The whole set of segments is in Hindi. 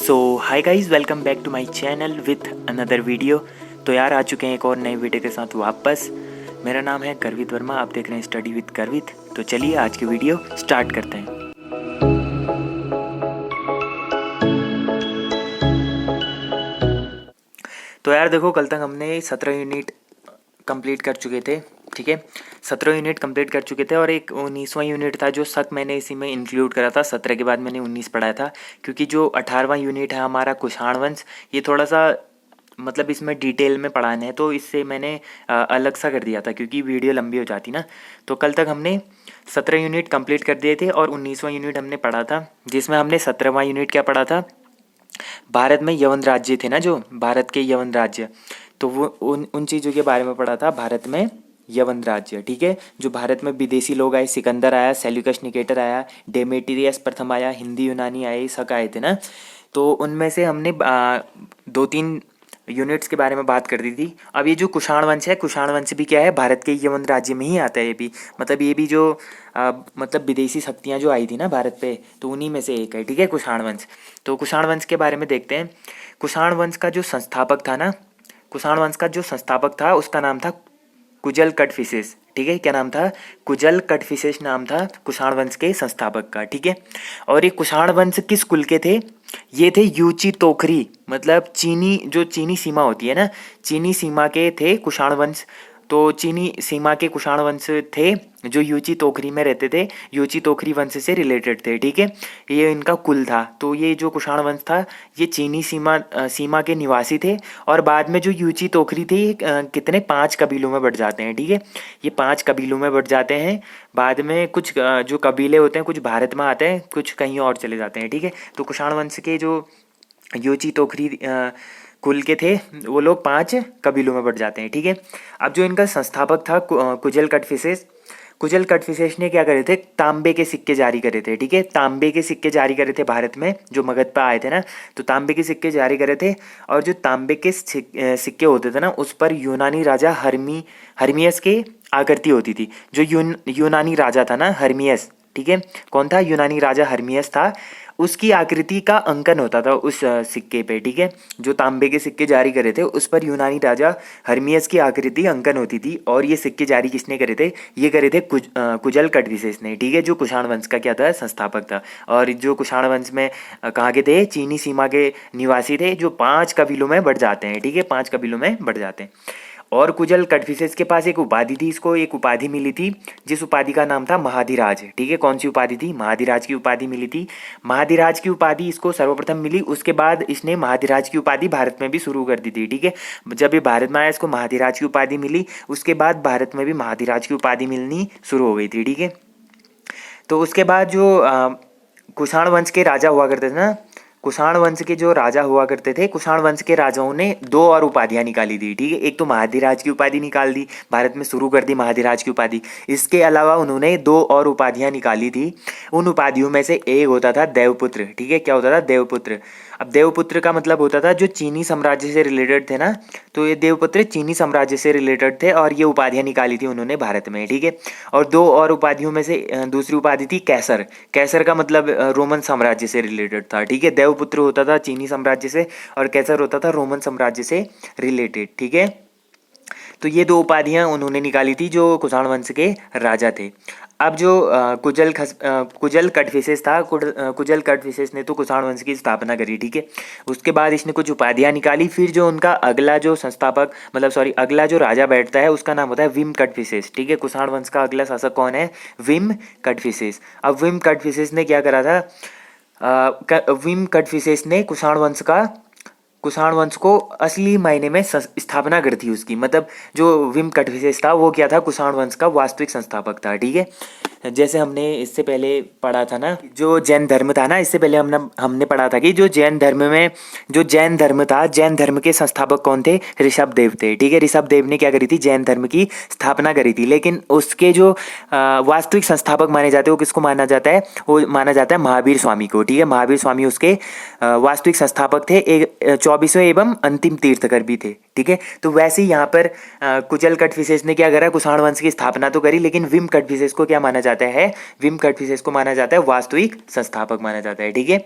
So hi guys, welcome back to my channel with another video. तो यार आ चुके हैं एक और नए वीडियो के साथ वापस। मेरा नाम है गर्वित वर्मा, आप देख रहे हैं स्टडी विद गर्वित। तो चलिए आज की वीडियो स्टार्ट करते हैं। तो यार देखो, कल तक हमने 17 यूनिट कंप्लीट कर चुके थे, ठीक है। 17 यूनिट कंप्लीट कर चुके थे और एक 19वां यूनिट था जो सक मैंने इसी में इंक्लूड करा था। 17 के बाद मैंने 19 पढ़ाया था, क्योंकि जो 18वां यूनिट है हमारा कुषाण वंश, ये थोड़ा सा मतलब इसमें डिटेल में पढ़ाना है, तो इससे मैंने अलग सा कर दिया था क्योंकि वीडियो लंबी हो जाती ना। तो कल तक हमने 17 यूनिट कंप्लीट कर दिए थे और 19वां यूनिट हमने पढ़ा था, जिसमें हमने 17वां यूनिट क्या पढ़ा था, भारत में यवन राज्य थे ना, जो भारत के यवन राज्य, तो वो उन चीज़ों के बारे में पढ़ा था। भारत में यवन राज्य, ठीक है, जो भारत में विदेशी लोग आए, सिकंदर आया, सेल्यूकस निकेटर आया, डेमेट्रियस प्रथम आया, हिंदी यूनानी आए, सब आए थे ना। तो उनमें से हमने 2-3 यूनिट्स के बारे में बात कर दी थी। अब ये जो कुषाण वंश है, कुषाण वंश भी क्या है, भारत के यवन राज्य में ही आता है। ये भी मतलब ये भी जो मतलब विदेशी शक्तियाँ जो आई थी ना भारत पे, तो उन्हीं में से एक है, ठीक है, कुषाण वंश। तो कुषाण वंश के बारे में देखते हैं। कुषाण वंश का जो संस्थापक था ना, कुषाण वंश का जो संस्थापक था उसका नाम था कुजल कटफिसेस, ठीक है। क्या नाम था? कुजल कटफिसेस नाम था कुषाण वंश के संस्थापक का, ठीक है। और ये कुषाण वंश किस कुल के थे? ये थे यूची तोखरी, मतलब चीनी सीमा होती है ना, चीनी सीमा के थे कुषाण वंश। तो चीनी सीमा के कुषाण वंश थे जो यूची तोखरी में रहते थे, यूची तोखरी वंश से रिलेटेड थे, ठीक है। ये इनका कुल था। तो ये जो कुषाण वंश था ये चीनी सीमा के निवासी थे। और बाद में जो यूची तोखरी थे ये कितने 5 कबीलों में बढ़ जाते हैं, ठीक है। ये 5 कबीलों में बढ़ जाते हैं। बाद में कुछ जो कबीले होते हैं कुछ भारत में आते हैं, कुछ कहीं और चले जाते हैं, ठीक है। तो कुषाण वंश के जो यूची तोखरी कुल के थे वो लोग 5 कबीलों में बढ़ जाते हैं, ठीक है। अब जो इनका संस्थापक था कुजल कटफिसेस, कुजल कटफिसेस ने क्या करे थे, तांबे के सिक्के जारी करे थे, ठीक है। तांबे के सिक्के जारी करे थे भारत में, जो मगध पर आए थे ना, तो तांबे के सिक्के जारी करे थे। और जो तांबे के सिक्के होते थे ना, उस पर यूनानी राजा हर्मियस के आकृति होती थी। जो यूनानी राजा था ना, हर्मियस, ठीक है, कौन था? यूनानी राजा हर्मियस था। उसकी आकृति का अंकन होता था उस सिक्के पे, ठीक है। जो तांबे के सिक्के जारी करे थे उस पर यूनानी राजा हर्मियस की आकृति अंकन होती थी। और ये सिक्के जारी किसने करे थे? ये करे थे कुजल कटफिसेस ने, ठीक है, जो कुषाण वंश का क्या था, संस्थापक था। और जो कुषाण वंश में कहाँ के थे? चीनी सीमा के निवासी थे, जो 5 कबीलों में बढ़ जाते हैं, ठीक है, 5 कबीलों में बढ़ जाते हैं। और कुजल कटफिसेस के पास एक उपाधि थी, इसको एक उपाधि मिली थी जिस उपाधि का नाम था महाधिराज, ठीक है। कौन सी उपाधि थी? महाधिराज की उपाधि मिली थी। महाधिराज की उपाधि इसको सर्वप्रथम मिली, उसके बाद इसने महाधिराज की उपाधि भारत में भी शुरू कर दी थी, ठीक है। जब ये भारत में आया इसको महाधिराज की उपाधि मिली, उसके बाद भारत में भी महाधिराज की उपाधि मिलनी शुरू हो गई थी, ठीक है। तो उसके बाद जो कुषाण वंश के राजा हुआ करते थे ना, कुषाण वंश के जो राजा हुआ करते थे, कुषाण वंश के राजाओं ने 2 और उपाधियां निकाली थी, ठीक है। एक तो महाधिराज की उपाधि निकाल दी, भारत में शुरू कर दी महाधिराज की उपाधि। इसके अलावा उन्होंने 2 और उपाधियां निकाली थी। उन उपाधियों में से एक होता था देवपुत्र, ठीक है। क्या होता था? देवपुत्र। अब देवपुत्र का मतलब होता था जो चीनी साम्राज्य से रिलेटेड थे ना, तो ये देवपुत्र चीनी साम्राज्य से रिलेटेड थे और ये उपाधियां निकाली थी उन्होंने भारत में, ठीक है। और 2 और उपाधियों में से दूसरी उपाधि थी कैसर। कैसर का मतलब रोमन साम्राज्य से रिलेटेड था, ठीक है। देवपुत्र होता था चीनी साम्राज्य से और कैसर होता था रोमन साम्राज्य से रिलेटेड, ठीक है। तो ये 2 उपाधियां उन्होंने निकाली थी जो कुषाण वंश के राजा थे। अब जो कुजल कटफिसेस था, कुजल कटफिसेस ने तो कुषाण वंश की स्थापना करी, ठीक है। उसके बाद इसने कुछ उपाधियां निकाली। फिर जो उनका अगला जो संस्थापक मतलब सॉरी अगला जो राजा बैठता है उसका नाम होता है विम कटफिसेस, ठीक है। कुषाण वंश का अगला शासक कौन है? विम कटफिसेस। अब विम कटफिसेस ने क्या करा था? विम कटफिसेस ने कुषाण वंश को असली मायने में स्थापना करी थी उसकी। मतलब जो विम कटफिसेस था वो क्या था? कुषाण वंश का वास्तविक संस्थापक था, ठीक है। जैसे हमने इससे पहले पढ़ा था ना, जो जैन धर्म था ना, इससे पहले हमने पढ़ा था कि जो जैन धर्म था, जैन धर्म के संस्थापक कौन थे? ऋषभ देव थे, ठीक है। ऋषभ देव ने क्या करी थी? जैन धर्म की स्थापना करी थी। लेकिन उसके जो वास्तविक संस्थापक माने जाते हैं वो किसको माना जाता है? वो माना जाता है महावीर स्वामी को, ठीक है। महावीर स्वामी उसके वास्तविक संस्थापक थे, 24वें एवं अंतिम तीर्थकर भी थे, ठीक है। तो वैसे ही यहाँ पर कुजल कटफिसेस ने क्या करा? कुषाण वंश की स्थापना तो करी, लेकिन विम कटफिसेस को क्या माना जाता है? विम कटफिसेस को माना जाता है वास्तविक संस्थापक माना जाता है, ठीक है।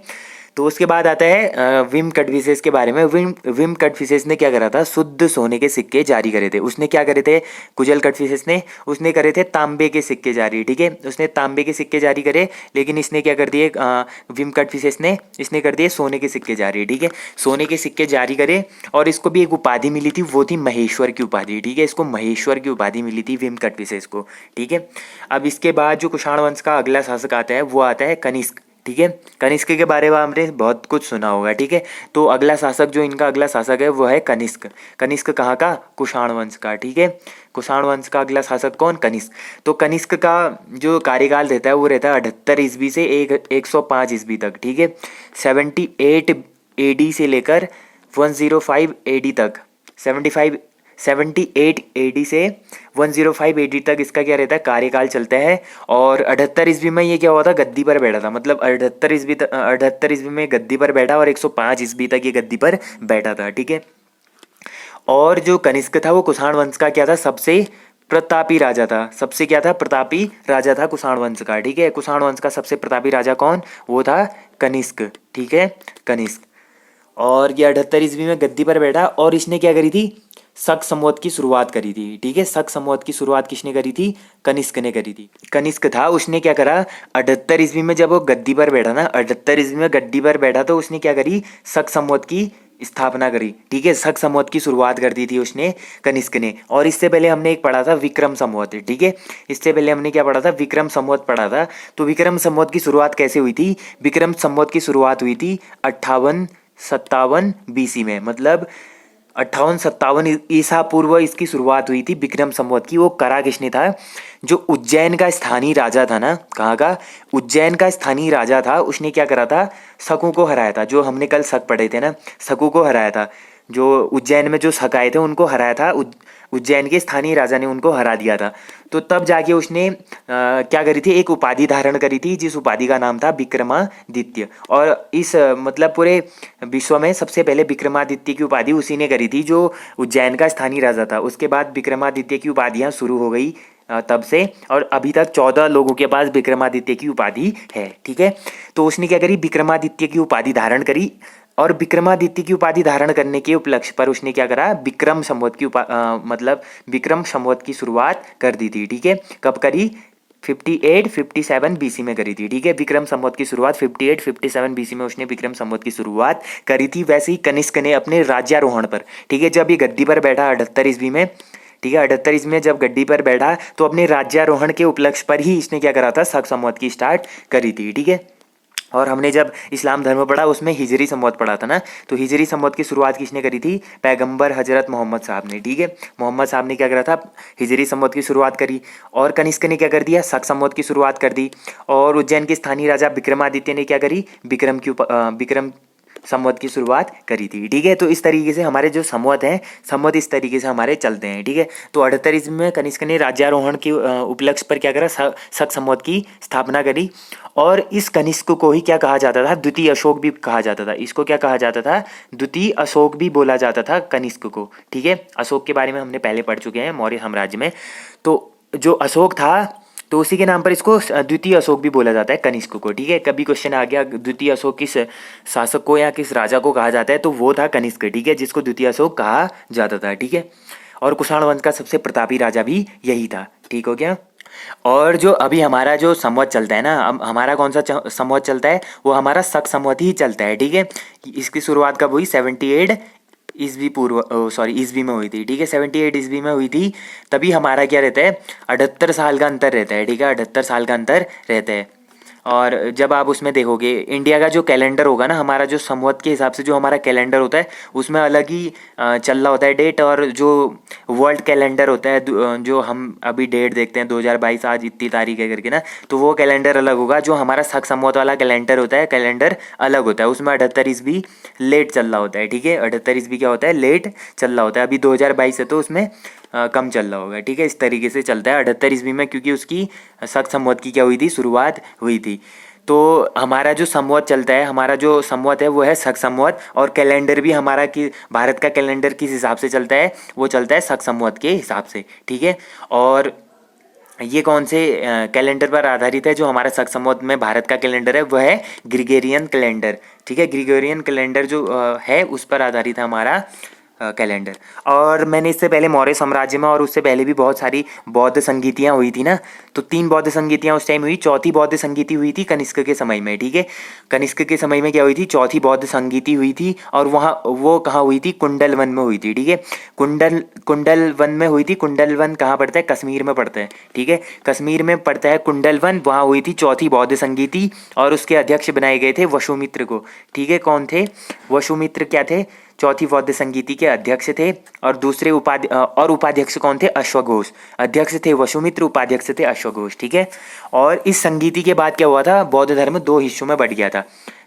तो उसके बाद आता है विम कटफिसेस के बारे में। विम कटफिसेस ने क्या करा था, शुद्ध सोने के सिक्के जारी करे थे। उसने क्या करे थे, कुजल कटफिसेस ने, उसने करे थे तांबे के सिक्के जारी, ठीक है, उसने तांबे के सिक्के जारी करे। लेकिन इसने क्या कर दिए, विम कटफिसेस ने, इसने कर दिए सोने के सिक्के जारी, ठीक है, सोने के सिक्के जारी करे। और इसको भी एक उपाधि मिली थी, वो थी महेश्वर की उपाधि, ठीक है, इसको महेश्वर की उपाधि मिली थी विम कटफिसेस को, ठीक है। अब इसके बाद जो कुषाण वंश का अगला शासक आता है वो आता है कनिष्क, ठीक है। कनिष्क के बारे में हमने बहुत कुछ सुना होगा, ठीक है। तो अगला शासक, जो इनका अगला शासक है वो है कनिष्क। कनिष्क कहाँ का, कुषाण वंश का, ठीक है। कुषाण वंश का अगला शासक कौन, कनिष्क। तो कनिष्क का जो कार्यकाल रहता है वो रहता है 78 ईस्वी से 105 ईस्वी तक, ठीक है। 78 AD से लेकर 105 AD तक, 78 AD से 105 AD तक इसका क्या रहता है, कार्यकाल चलता है। और 78 ईस्वी में ये क्या हुआ था, गद्दी पर बैठा था, मतलब 78 ईस्वी में गद्दी पर बैठा और 105 ईस्वी तक ये गद्दी पर बैठा था, ठीक है। और जो कनिष्क था वो कुषाण वंश का क्या था, सबसे प्रतापी राजा था, सबसे क्या था, प्रतापी राजा था कुषाण वंश का, ठीक है। कुषाण वंश का सबसे प्रतापी राजा कौन, वो था कनिष्क, ठीक है, कनिष्क। और ये 78 ईस्वी में गद्दी पर बैठा और इसने क्या करी थी, शक संवत की शुरुआत करी थी, ठीक है। शक संवत की शुरुआत किसने करी थी, कनिष्क ने करी थी। कनिष्क था, उसने क्या करा, 78 ईस्वी में जब वो गद्दी पर बैठा ना, 78 ईस्वी में गद्दी पर बैठा तो उसने क्या करी, शक संवत की स्थापना करी, ठीक है। शक संवत की शुरुआत कर दी थी उसने, कनिष्क ने। और इससे पहले हमने एक पढ़ा था विक्रम संवत, ठीक है। इससे पहले हमने क्या पढ़ा था, विक्रम संवत पढ़ा था। तो विक्रम संवत की शुरुआत कैसे हुई थी, विक्रम संवत की शुरुआत हुई थी 58-57 BC में, मतलब 58-57 ईसा पूर्व इसकी शुरुआत हुई थी विक्रम संवत की। वो करा किसने था, जो उज्जैन का स्थानीय राजा था ना, कहाँ का, उज्जैन का स्थानीय राजा था, उसने क्या करा था, शकों को हराया था। जो हमने कल शक पढ़े थे ना, शकों को हराया था, जो उज्जैन में जो शक आए थे उनको हराया था, उज्जैन के स्थानीय राजा ने उनको हरा दिया था। तो तब जाके उसने क्या करी थी, एक उपाधि धारण करी थी, जिस उपाधि का नाम था विक्रमादित्य। और इस मतलब पूरे विश्व में सबसे पहले विक्रमादित्य की उपाधि उसी ने करी थी, जो उज्जैन का स्थानीय राजा था। उसके बाद विक्रमादित्य की उपाधियाँ शुरू हो गई तब से, और अभी तक 14 लोगों के पास विक्रमादित्य की उपाधि है, ठीक है। तो उसने क्या करी, विक्रमादित्य की उपाधि धारण करी। और विक्रमादित्य की उपाधि धारण करने के उपलक्ष्य पर उसने क्या करा, विक्रम संवत की मतलब विक्रम संवत की शुरुआत कर दी थी, ठीक है। कब करी, 58-57 BC में करी थी, ठीक है। विक्रम संवत की शुरुआत 58-57 BC में उसने विक्रम संवत की शुरुआत करी थी। वैसे ही कनिष्क ने अपने राज्यारोहण पर, ठीक है, जब ये गद्दी पर बैठा 78 ईस्वी में, ठीक है, 78 ईस्वी में जब गद्दी पर बैठा तो अपने राज्यारोहण के उपलक्ष्य पर ही इसने क्या करा था, शक संवत की स्टार्ट करी थी, ठीक है। और हमने जब इस्लाम धर्म पढ़ा उसमें हिजरी संवत पढ़ा था ना, तो हिजरी संवत की शुरुआत किसने करी थी, पैगंबर हजरत मोहम्मद साहब ने, ठीक है। मोहम्मद साहब ने क्या करा था, हिजरी संवत की शुरुआत करी। और कनिष्क ने क्या कर दिया, शक संवत की शुरुआत कर दी। और उज्जैन के स्थानीय राजा विक्रमादित्य ने क्या करी, विक्रम संवत की शुरुआत करी थी, ठीक है। तो इस तरीके से हमारे जो संवत हैं, संवत इस तरीके से हमारे चलते हैं, ठीक है। तो 78 ईस्वी में कनिष्क ने राज्यारोहण के उपलक्ष्य पर क्या करा, शक संवत की स्थापना करी। और इस कनिष्क को ही क्या कहा जाता था, द्वितीय अशोक भी कहा जाता था। इसको क्या कहा जाता था, द्वितीय अशोक भी बोला जाता था कनिष्क को, ठीक है। अशोक के बारे में हमने पहले पढ़ चुके हैं मौर्य साम्राज्य में। तो जो अशोक था तो उसी के नाम पर इसको द्वितीय अशोक भी बोला जाता है कनिष्क को, ठीक है। कभी क्वेश्चन आ गया द्वितीय अशोक किस शासक को या किस राजा को कहा जाता है, तो वो था कनिष्क, ठीक है, जिसको द्वितीय अशोक कहा जाता था, ठीक है। और कुषाण वंश का सबसे प्रतापी राजा भी यही था, ठीक हो गया। और जो अभी हमारा जो संवत चलता है ना, हमारा कौन सा संवत चलता है, वो हमारा शक संवत ही चलता है, ठीक है। इसकी शुरुआत कब हुई, 78 ईस्वी में हुई थी, ठीक है, 78 ईस्वी में हुई थी। तभी हमारा क्या रहता है, 78 साल का अंतर रहता है, ठीक है, 78 साल का अंतर रहता है। और जब आप उसमें देखोगे इंडिया का जो कैलेंडर होगा ना, हमारा जो संवत के हिसाब से जो हमारा कैलेंडर होता है उसमें अलग ही चल रहा होता है डेट। और जो वर्ल्ड कैलेंडर होता है, जो हम अभी डेट देखते हैं 2022 आज इतनी तारीख है करके ना, तो वो कैलेंडर अलग होगा। जो हमारा शक संवत वाला कैलेंडर होता है, कैलेंडर अलग होता है, उसमें 78 ईस्वी लेट चल रहा होता है, ठीक है। 78 ईस्वी क्या होता है, लेट चल रहा होता है। अभी 2022 है तो उसमें कम चल रहा होगा, ठीक है। इस तरीके से चलता है 78 ईस्वी में, क्योंकि उसकी शक संवत की क्या हुई थी, शुरुआत हुई थी। तो हमारा जो संवत चलता है, हमारा जो संवत है वो है शक संवत। और कैलेंडर भी हमारा कि भारत का कैलेंडर किस हिसाब से चलता है, वो चलता है शक संवत के हिसाब से, ठीक है। और ये कौन से कैलेंडर पर आधारित है, जो हमारा शक संवत में भारत का कैलेंडर है, वह है ग्रिगोरियन कैलेंडर, ठीक है, ग्रिगोरियन कैलेंडर जो है उस पर आधारित है हमारा कैलेंडर। और मैंने इससे पहले मौर्य साम्राज्य में और उससे पहले भी बहुत सारी बौद्ध संगीतियाँ हुई थी ना, तो 3 बौद्ध संगीतियाँ उस टाइम हुई। चौथी बौद्ध संगीति हुई थी कनिष्क के समय में, ठीक है। कनिष्क के समय में क्या हुई थी, चौथी बौद्ध संगीति हुई थी, और वहाँ वो कहाँ हुई थी, कुंडल वन में हुई थी, ठीक है। कुंडल वन में हुई थी। कुंडल वन कहाँ पड़ता है, कश्मीर में पड़ता है, ठीक है, कश्मीर में पड़ता है कुंडल वन। वहाँ हुई थी चौथी बौद्ध संगीति, और उसके अध्यक्ष बनाए गए थे वसुमित्र को, ठीक है। कौन थे, वसुमित्र क्या थे, चौथी बौद्ध संगीति के अध्यक्ष थे। और दूसरे उपाध्यक्ष कौन थे, अश्वघोष। अध्यक्ष थे वसुमित्र, उपाध्यक्ष थे अश्वघोष, ठीक है। और इस संगीति के बाद क्या हुआ था, बौद्ध धर्म 2 हिस्सों में बट गया था।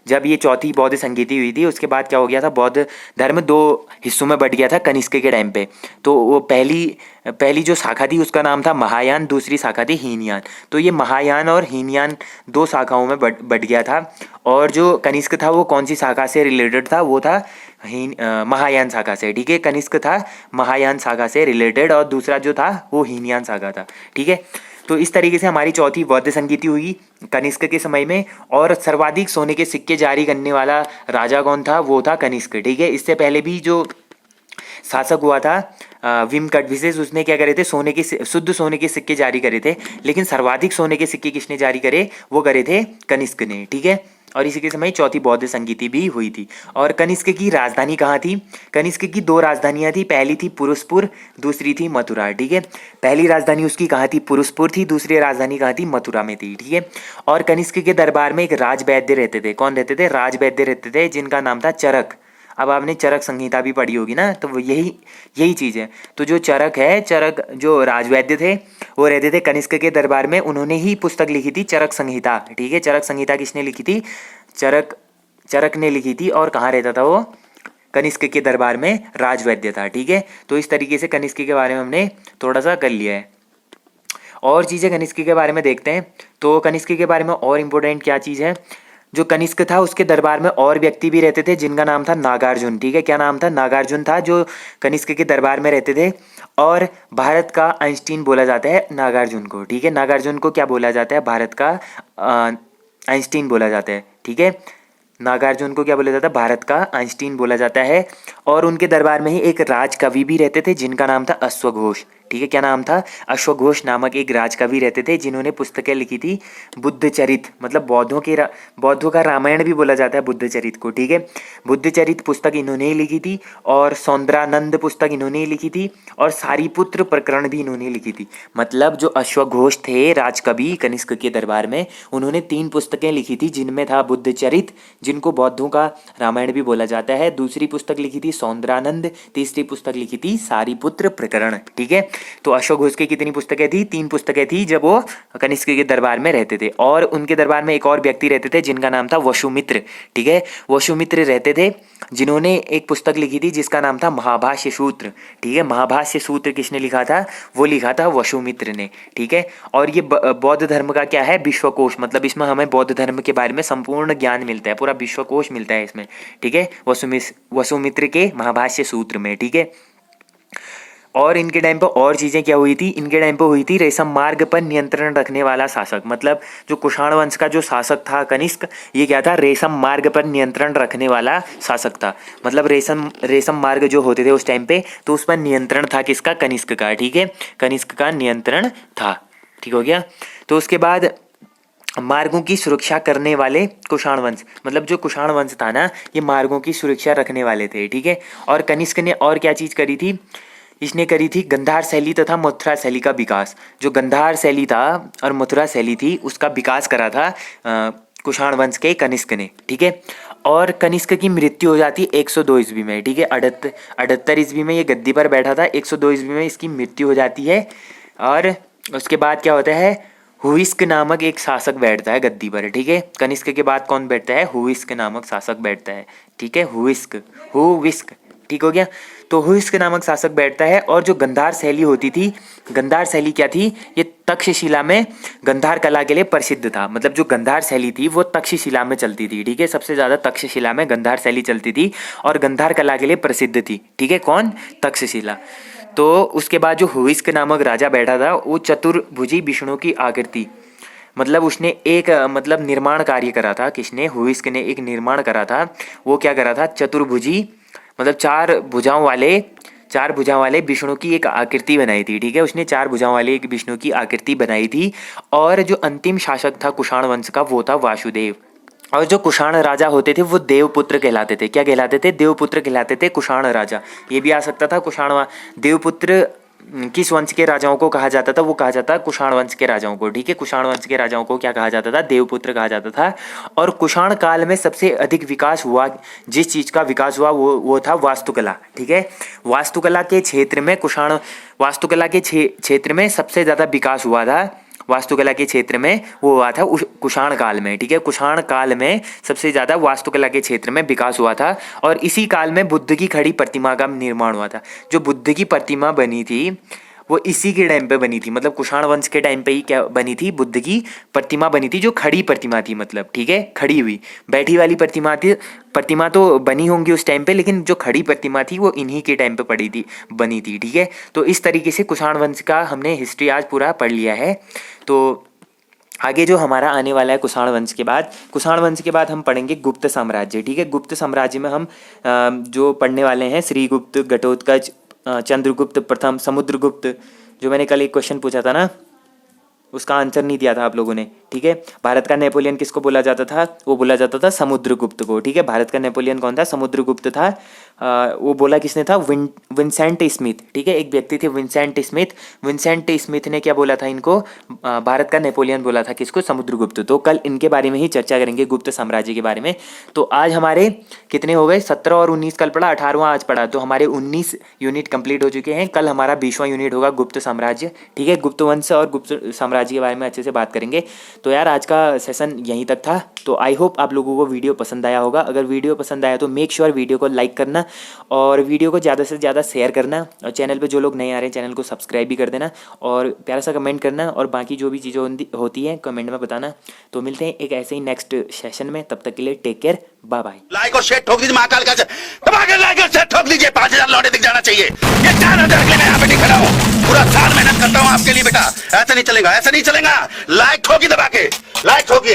जब ये चौथी बौद्ध संगीति हुई थी उसके बाद क्या हो गया था, बौद्ध धर्म 2 हिस्सों में बट गया था कनिष्क के टाइम पे। तो वो पहली जो शाखा थी उसका नाम था महायान, दूसरी शाखा थी हीनयान। तो ये महायान और हीनयान 2 शाखाओं में बट गया था। और जो कनिष्क था वो कौन सी शाखा से रिलेटेड था, वो था महायान शाखा से, ठीक है। कनिष्क था महायान शाखा से रिलेटेड, और दूसरा जो था वो हीनयान शाखा था, ठीक है। तो इस तरीके से हमारी चौथी बौद्ध संगीति हुई कनिष्क के समय में। और सर्वाधिक सोने के सिक्के जारी करने वाला राजा कौन था, वो था कनिष्क, ठीक है। इससे पहले भी जो शासक हुआ था विम कटविसेस, उसने क्या करे थे, शुद्ध सोने के सिक्के जारी करे थे। लेकिन सर्वाधिक सोने के सिक्के किसने जारी करे, वो करे थे कनिष्क ने, ठीक है। और इसी के समय चौथी बौद्ध संगीति भी हुई थी। और कनिष्क की राजधानी कहाँ थी, कनिष्क की 2 राजधानियाँ थी, पहली थी पुरुषपुर, दूसरी थी मथुरा, ठीक है। पहली राजधानी उसकी कहाँ थी, पुरुषपुर थी, दूसरी राजधानी कहाँ थी, मथुरा में थी, ठीक है। और कनिष्क के दरबार में एक राजवैद्य रहते थे। कौन रहते थे, राजवैद्य रहते थे, जिनका नाम था चरक। अब आपने चरक संहिता भी पढ़ी होगी ना, तो वो यही चीज़ है। तो जो चरक जो राजवैद्य थे वो रहते थे कनिष्क के दरबार में। उन्होंने ही पुस्तक लिखी थी चरक संहिता, ठीक है। चरक संहिता किसने लिखी थी, चरक ने लिखी थी। और कहाँ रहता था वो, कनिष्क के दरबार में राजवैद्य था, ठीक है। तो इस तरीके से कनिष्क के बारे में हमने थोड़ा सा कर लिया है। और चीज़ें कनिष्क के बारे में देखते हैं। तो कनिष्क के बारे में और इम्पोर्टेंट क्या चीज़ है, जो कनिष्क था उसके दरबार में और व्यक्ति भी रहते थे जिनका नाम था नागार्जुन, ठीक है। क्या नाम था, नागार्जुन था, जो कनिष्क के दरबार में रहते थे। और भारत का आइंस्टीन बोला जाता है नागार्जुन को, ठीक है। नागार्जुन को क्या बोला जाता है, भारत का आइंस्टीन बोला जाता है, ठीक है। नागार्जुन को क्या बोला जाता है, भारत का आइंस्टीन बोला जाता है। और उनके दरबार में ही एक राजकवि भी रहते थे जिनका नाम था अश्वघोष, ठीक है। क्या नाम था, अश्वघोष नामक एक राजकवि रहते थे जिन्होंने पुस्तकें लिखी थी बुद्धचरित, मतलब बौद्धों का रामायण भी बोला जाता है बुद्धचरित को, ठीक है। बुद्धचरित पुस्तक इन्होंने ही लिखी थी, और सौंदरानंद पुस्तक इन्होंने ही लिखी थी, और सारीपुत्र प्रकरण भी इन्होंने लिखी थी। मतलब जो अश्वघोष थे राजकवि कनिष्क के दरबार में, उन्होंने 3 पुस्तकें लिखी थी जिनमें था बुद्धचरित, जिनको बौद्धों का रामायण भी बोला जाता है। दूसरी पुस्तक लिखी थी सौंदरानंद, तीसरी पुस्तक लिखी थी सारीपुत्र प्रकरण, ठीक है। तो अश्वघोष की कितनी पुस्तकें थी, 3 पुस्तकें थी जब वो कनिष्क के दरबार में रहते थे। और उनके दरबार में एक और व्यक्ति रहते थे जिनका नाम था वसुमित्र, ठीक है। वसुमित्र रहते थे जिन्होंने एक पुस्तक लिखी थी जिसका नाम था महाभाष्य सूत्र, ठीक है। महाभाष्य सूत्र किसने लिखा था, वो लिखा था वसुमित्र ने, ठीक है। और ये बौद्ध धर्म का क्या है, विश्वकोश, मतलब इसमें हमें बौद्ध धर्म के बारे में संपूर्ण ज्ञान मिलता है, पूरा विश्वकोश मिलता है इसमें, ठीक है, वसुमित्र के महाभाष्य सूत्र में, ठीक है। और इनके टाइम पर और चीज़ें क्या हुई थी, इनके टाइम पर हुई थी रेशम मार्ग पर नियंत्रण रखने वाला शासक। मतलब जो कुषाण वंश का जो शासक था कनिष्क, ये क्या था, रेशम मार्ग पर नियंत्रण रखने वाला शासक था। मतलब रेशम मार्ग जो होते थे उस टाइम पे, तो उस पर नियंत्रण था किसका, कनिष्क का, ठीक है। कनिष्क का नियंत्रण था, ठीक हो गया। तो उसके बाद मार्गों की सुरक्षा करने वाले कुषाण वंश, मतलब जो कुषाण वंश था ना, ये मार्गों की सुरक्षा रखने वाले थे, ठीक है। और कनिष्क ने और क्या चीज़ करी थी, इसने करी थी गंधार शैली तथा मथुरा शैली का विकास। जो गंधार शैली था और मथुरा शैली थी उसका विकास करा था कुषाण वंश के कनिष्क ने, ठीक है। और कनिष्क की मृत्यु हो जाती है 102 ईस्वी में, ठीक है। 78 ईस्वी में ये गद्दी पर बैठा था, 102 ईस्वी में इसकी मृत्यु हो जाती है। और उसके बाद क्या होता है, हुइस्क नामक एक शासक बैठता है गद्दी पर, ठीक है। कनिष्क के बाद कौन बैठता है, हुइस्क नामक शासक बैठता है, ठीक है। हुइस्क, ठीक हो गया। तो हुइस्क नामक शासक बैठता है। और जो गंधार शैली होती थी, गंधार शैली क्या थी, ये तक्षशिला में गंधार कला के लिए प्रसिद्ध था। मतलब जो गंधार शैली थी वो तक्षशिला में चलती थी, ठीक है। सबसे ज़्यादा तक्षशिला में गंधार शैली चलती थी और गंधार कला के लिए प्रसिद्ध थी, ठीक है। कौन, तक्षशिला। तो उसके बाद जो हुइस्क नामक राजा बैठा था वो चतुर्भुजी विष्णु की आकृति, मतलब उसने एक मतलब निर्माण कार्य करा था। किसने? हुइस्क ने एक निर्माण करा था। वो क्या करा था? चतुर्भुजी मतलब चार भुजाओं वाले विष्णु की एक आकृति बनाई थी। ठीक है, उसने चार भुजाओं वाले एक विष्णु की आकृति बनाई थी। और जो अंतिम शासक था कुषाण वंश का वो था वासुदेव। और जो कुषाण राजा होते थे वो देवपुत्र कहलाते थे। क्या कहलाते थे? देवपुत्र कहलाते थे कुषाण राजा। ये भी आ सकता था देवपुत्र किस वंश के राजाओं को कहा जाता था? वो कहा जाता कुषाण वंश के राजाओं को। ठीक है, कुषाण वंश के राजाओं को क्या कहा जाता था? देवपुत्र कहा जाता था। और कुषाण काल में सबसे अधिक विकास हुआ, जिस चीज़ का विकास हुआ वो था वास्तुकला। ठीक है, वास्तुकला के क्षेत्र में सबसे ज़्यादा विकास हुआ था। वास्तुकला के क्षेत्र में वो हुआ था कुषाण काल में। ठीक है, कुषाण काल में सबसे ज़्यादा वास्तुकला के क्षेत्र में विकास हुआ था। और इसी काल में बुद्ध की खड़ी प्रतिमा का निर्माण हुआ था। जो बुद्ध की प्रतिमा बनी थी वो इसी के टाइम पे बनी थी। मतलब कुषाण वंश के टाइम पे ही क्या बनी थी? बुद्ध की प्रतिमा बनी थी, जो खड़ी प्रतिमा थी। मतलब ठीक है, खड़ी हुई, बैठी वाली प्रतिमा तो बनी होंगी उस टाइम पे, लेकिन जो खड़ी प्रतिमा थी वो इन्हीं के टाइम पे बनी थी। ठीक है, तो इस तरीके से कुषाण वंश का हमने हिस्ट्री आज पूरा पढ़ लिया है। तो आगे जो हमारा आने वाला है कुषाण वंश के बाद हम पढ़ेंगे गुप्त साम्राज्य। ठीक है, गुप्त साम्राज्य में हम जो पढ़ने वाले हैं श्रीगुप्त, घटोत्कच, चंद्रगुप्त प्रथम, समुद्रगुप्त। जो मैंने कल एक क्वेश्चन पूछा था ना, उसका आंसर नहीं दिया था आप लोगों ने। ठीक है, भारत का नेपोलियन किसको बोला जाता था? वो बोला जाता था समुद्रगुप्त को। ठीक है, भारत का नेपोलियन कौन था? समुद्रगुप्त था। वो बोला किसने था? Vincent Smith. ठीक है, एक व्यक्ति थे विंसेंट स्मिथ ने क्या बोला था इनको? भारत का नेपोलियन बोला था। किसको? समुद्रगुप्त। तो कल इनके बारे में ही चर्चा करेंगे, गुप्त साम्राज्य के बारे में। तो आज हमारे कितने हो गए? 17 और 19 कल पढ़ा, 18वां आज पढ़ा। तो हमारे 19 यूनिट कंप्लीट हो चुके हैं। कल हमारा 20वां यूनिट होगा गुप्त साम्राज्य। ठीक है, गुप्त वंश और गुप्त साम्राज्य के बारे में अच्छे से बात करेंगे। तो यार आज का सेशन यहीं तक था। तो आई होप आप लोगों को वीडियो पसंद आया होगा। अगर वीडियो पसंद आया तो मेक श्योर वीडियो को लाइक करना और वीडियो को ज़्यादा से ज़्यादा शेयर करना। और चैनल पे जो लोग नए आ रहे हैं चैनल को सब्सक्राइब भी कर देना और प्यारा सा कमेंट करना। और बाकी जो भी चीज़ें होती हैं कमेंट में बताना। तो मिलते हैं एक ऐसे ही नेक्स्ट सेशन में। तब तक के लिए take care, bye bye. Like और शेयर ठोक दीजिए, महाकाल का दबा के लाइक और शेयर ठोक दीजिए। 5000 लौटे दिख जाना चाहिए। ये 4000 के लिए मैं यहाँ पे नहीं खड़ा हूँ। पूरा साल मेहनत करता हूँ आपके लिए बेटा। ऐसा नहीं चलेगा, ऐसा नहीं चलेगा। लाइक ठोकी दबा के, लाइक ठोकी।